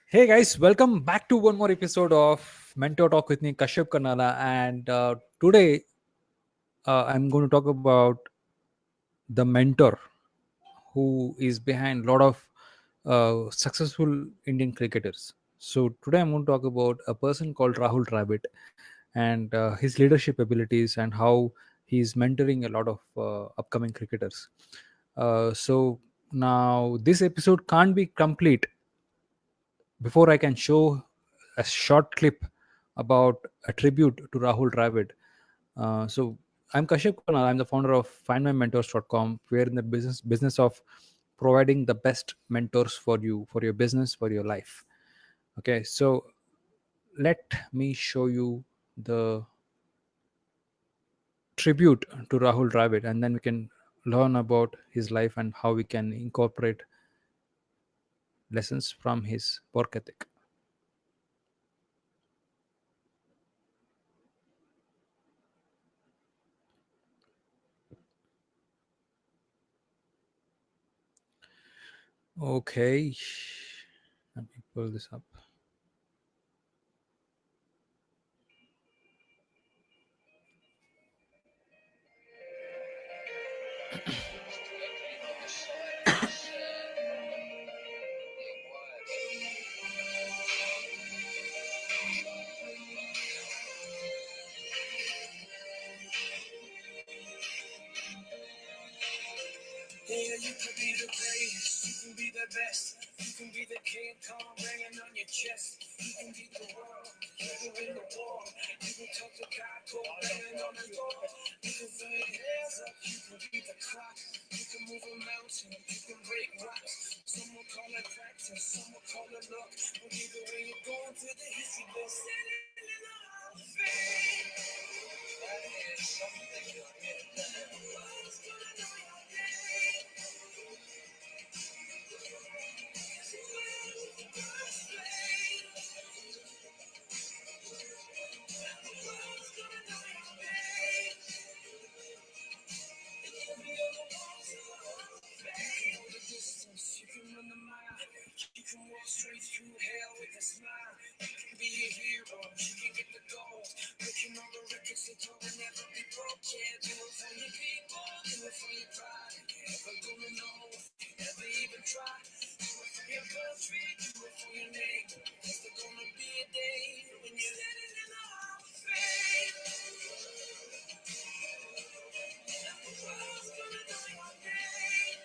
Hey guys, welcome back to one more episode of Mentor Talk with me, Kashyap Karnala. And today I'm going to talk about the mentor who is behind a lot of successful Indian cricketers. So today I'm going to talk about a person called Rahul Dravid and his leadership abilities and how he's mentoring a lot of upcoming cricketers. So now this episode can't be complete before I can show a short clip about a tribute to Rahul Dravid. So I'm Kashyap Kanal. I'm the founder of Findmymentors.com. We're in the business of providing the best mentors for you, for your business, for your life. Okay, so let me show you the tribute to Rahul Dravid, and then we can learn about his life and how we can incorporate lessons from his work ethic. Okay, let me pull this up. Yeah, you can be the greatest, you can be the best, you can be the king Kong banging on your chest, you can beat the world, you can win the war, you can talk to God, go banging on the door, you can throw your hands up, you can beat the clock, you can move a mountain, you can break rocks, some will call it practice, some will call it luck, but either way you're going to the history books, standing in the hall of fame. That is something you get. The world's gonna know your name. You can run the mile, you can walk straight through hell with a smile. You can be a hero, you can get the gold. Breaking all the records that will never be broke. Yeah, do it for your people, do it for your pride. Never gonna know if you never even try. Do it for your country, do it for your name. Is there gonna be a day when you're living in the hall of fame? The world's gonna know your name.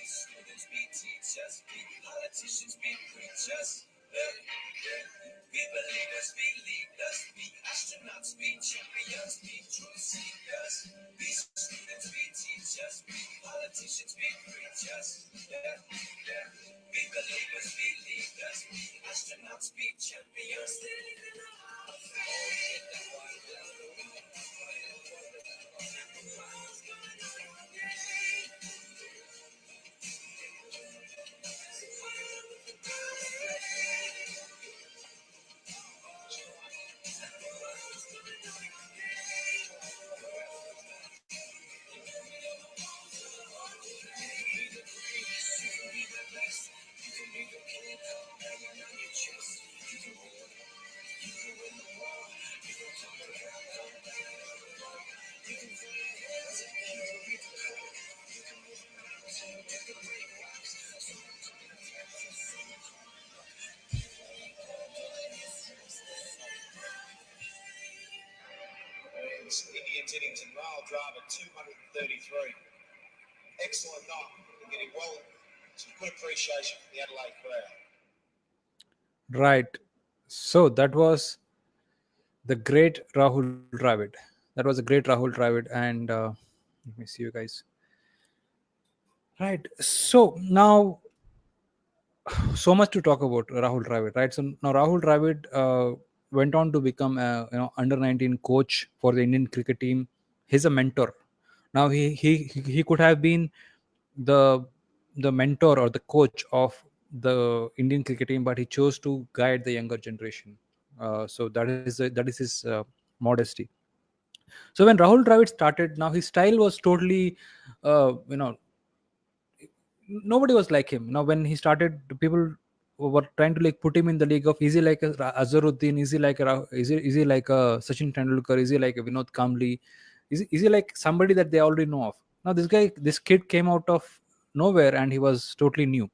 Students be teachers, be politicians, be preachers. Be believers, be leaders, be astronauts, be champions, be truth seekers. Be students, be teachers, be politicians, be preachers. Be believers, be leaders, be astronauts, be champions. Standing in the hall of fame. The world's gonna know your name. Indians hitting to Rahul Dravid 233. Excellent knock. They're getting well. Some good appreciation from the Adelaide crowd. Right. So that was the great Rahul Dravid. That was a great Rahul Dravid, and let me see you guys. Right. So now, so much to talk about Rahul Dravid. Right. So now Rahul Dravid went on to become a under 19 coach for the Indian cricket team. He's a mentor. Now he could have been the mentor or the coach of the Indian cricket team, but he chose to guide the younger generation. So that is his modesty. So when Rahul Dravid started, now his style was totally, uh, you know, nobody was like him. Now when he started, people were trying to like put him in the league of, is he like a Azharuddin? Is he like a is he like a Sachin Tendulkar? Is he like a Vinod Kamli? Is he like somebody that they already know of? Now this kid came out of nowhere and he was totally new.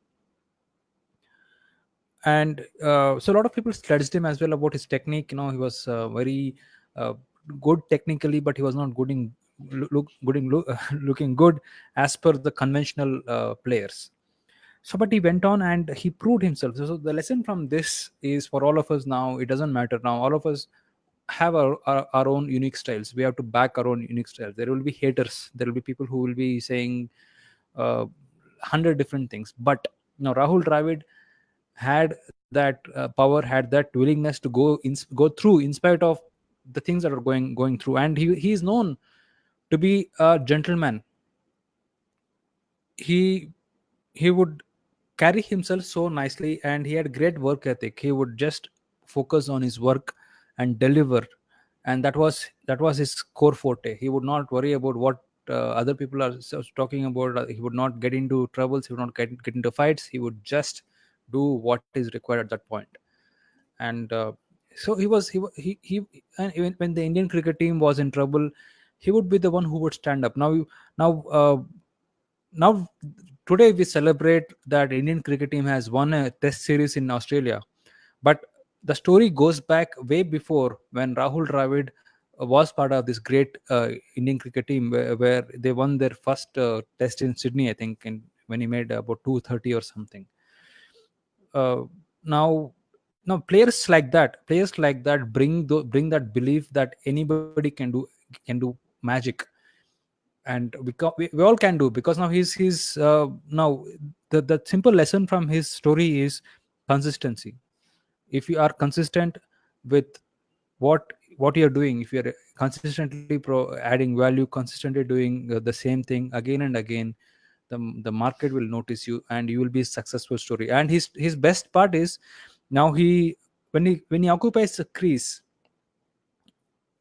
And so a lot of people sledged him as well about his technique. He was very uh, good technically, but he was not good in looking good as per the conventional players. So but he went on and he proved himself. So the lesson from this is, for all of us, now it doesn't matter. Now all of us have our own unique styles. We have to back our own unique styles. There will be haters, there will be people who will be saying 100 different things, but Rahul Dravid had that power, had that willingness to go through in spite of the things that are going through. And he is known to be a gentleman. He he would carry himself so nicely, and he had great work ethic. He would just focus on his work and deliver, and that was his core forte. He would not worry about what other people are talking about. He would not get into troubles. He would not get into fights. He would just do what is required at that point. And so he was he and even when the Indian cricket team was in trouble, he would be the one who would stand up. Now today we celebrate that Indian cricket team has won a test series in Australia, but the story goes back way before, when Rahul Dravid was part of this great Indian cricket team, where they won their first test in Sydney, I think, when he made about 230 or something. uh, now players like that bring that belief that anybody can do magic. And we all can do, because now he's now the simple lesson from his story is consistency. If you are consistent with what you're doing, if you're consistently adding value, consistently doing the same thing again and again, the market will notice you and you will be a successful story. And his best part is, now when he occupies the crease,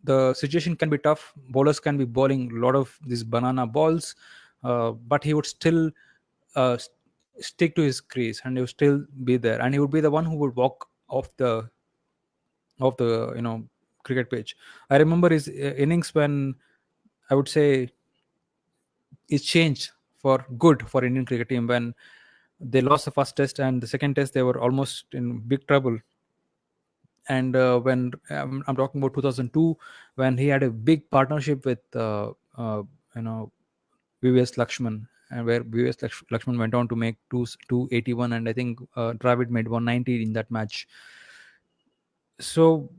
the situation can be tough. Bowlers can be bowling a lot of these banana balls, but he would still uh, st- stick to his crease, and he would still be there, and he would be the one who would walk off the cricket pitch. I remember his innings when, I would say, it changed for good for Indian cricket team, when they lost the first test, and the second test they were almost in big trouble. And when I'm talking about 2002, when he had a big partnership with you know VVS Lakshman, and where VVS Lakshman went on to make 281, and I think Dravid made 190 in that match. So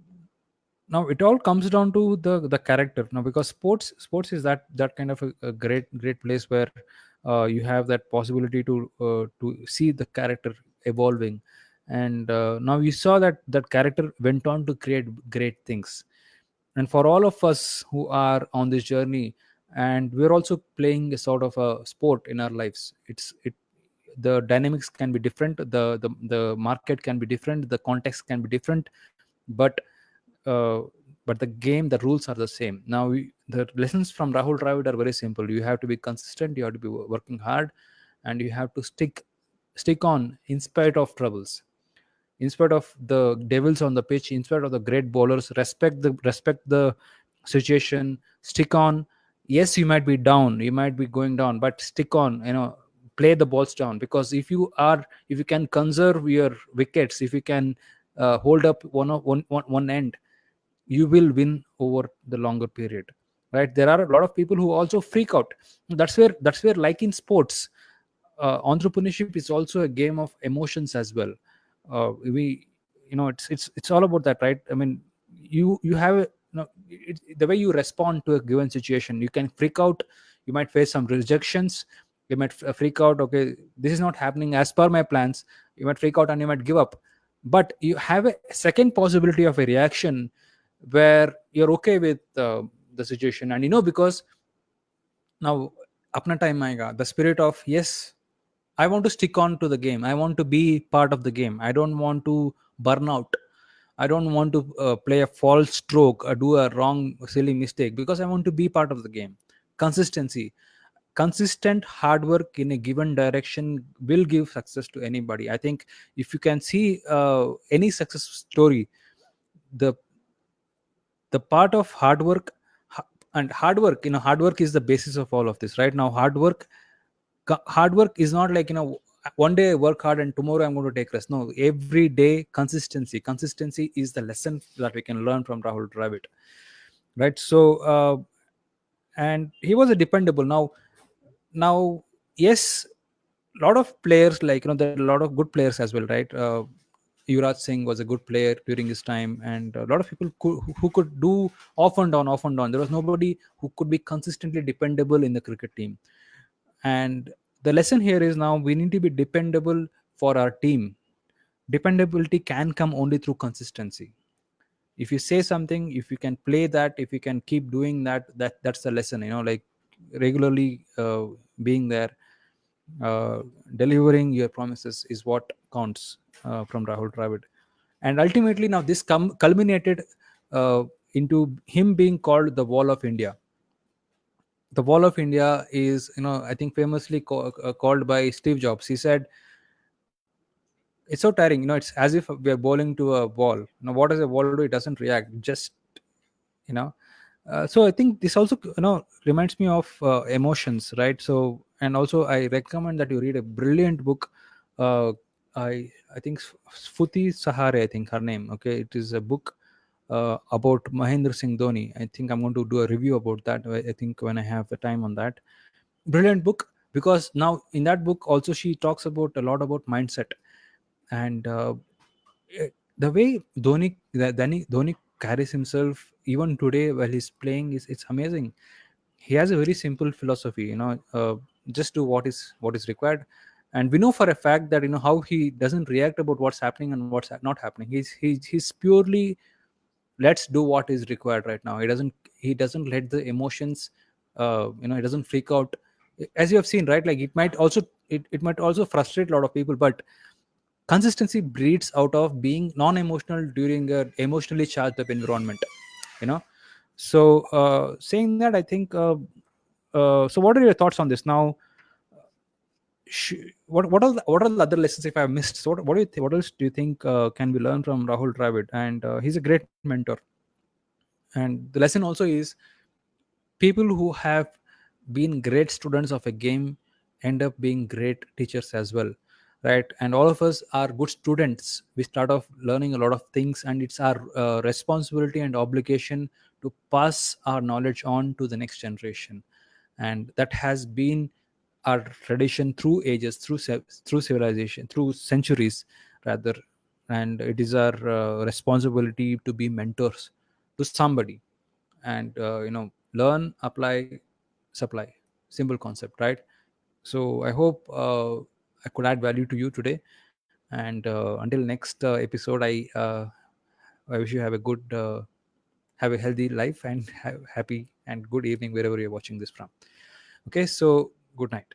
now it all comes down to the character now, because sports is that kind of a great place where you have that possibility to see the character evolving. And now you saw that character went on to create great things. And for all of us who are on this journey, and we're also playing a sort of a sport in our lives, the dynamics can be different, the market can be different, the context can be different, but uh, but the game, the rules are the same. Now the lessons from Rahul Dravid are very simple. You have to be consistent, you have to be working hard, and you have to stick on in spite of troubles, in spite of the devils on the pitch, in spite of the great bowlers. Respect the situation, stick on. Yes, you might be down, you might be going down, but stick on, play the balls down. Because if you can conserve your wickets, if you can hold up one end, you will win over the longer period. Right, there are a lot of people who also freak out. That's where, like in sports, entrepreneurship is also a game of emotions as well. We it's all about that, right? I mean, you have the way you respond to a given situation. You can freak out, you might face some rejections, you might freak out, okay, this is not happening as per my plans. You might freak out and you might give up. but you have a second possibility of a reaction where you're okay with the situation, and because now apna time aayega, the spirit of yes, I want to stick on to the game, I want to be part of the game, I don't want to burn out, I don't want to play a false stroke or do a wrong silly mistake, because I want to be part of the game. Consistency, consistent hard work in a given direction will give success to anybody. I think if you can see any success story, the the part of hard work, and hard work, hard work is the basis of all of this. Right now, hard work is not like, one day I work hard and tomorrow I'm going to take rest. No, every day consistency is the lesson that we can learn from Rahul Dravid, right? So and he was a dependable. Now yes, lot of players, like, there are a lot of good players as well, right? Yuvraj Singh was a good player during his time, and a lot of people who could do off and on. There was nobody who could be consistently dependable in the cricket team. And the lesson here is, now we need to be dependable for our team. Dependability can come only through consistency. If you say something, if you can play that, if you can keep doing that, that's the lesson, like regularly being there, uh, delivering your promises is what counts from Rahul Dravid. And ultimately, now this culminated uh, into him being called the Wall of India. The Wall of India is, I think, famously called by Steve Jobs. He said, "It's so tiring. It's as if we are bowling to a wall. Now, what does a wall do? It doesn't react. Just, you know." So I think this also, reminds me of emotions, right? So, and also I recommend that you read a brilliant book. Uh, I think Sfuti Sahare, I think her name. Okay, it is a book about Mahendra Singh Dhoni. I think I'm going to do a review about that. I think when I have the time on that. Brilliant book, because now in that book also she talks about a lot about mindset. And the way Dhoni carries himself even today while he's playing is, it's amazing. He has a very simple philosophy, just do what is required. And we know for a fact that, how he doesn't react about what's happening and what's not happening. He's purely, let's do what is required right now. He doesn't let the emotions, he doesn't freak out. As you have seen, right, like it might also frustrate a lot of people, but consistency breeds out of being non-emotional during a emotionally charged up environment, you know so saying that, I think, so what are your thoughts on this now? What are the other lessons if I missed? So what else do you think can be learned from Rahul Dravid? And he's a great mentor. And the lesson also is, people who have been great students of a game end up being great teachers as well, right? And all of us are good students. We start off learning a lot of things, and it's our responsibility and obligation to pass our knowledge on to the next generation. And that has been our tradition through ages, through civilization, through centuries rather. And it is our responsibility to be mentors to somebody. And learn, apply, supply. Simple concept, right? So I hope I could add value to you today. And until next episode, I wish you have a healthy life, and have happy and good evening wherever you're watching this from. Okay, so good night.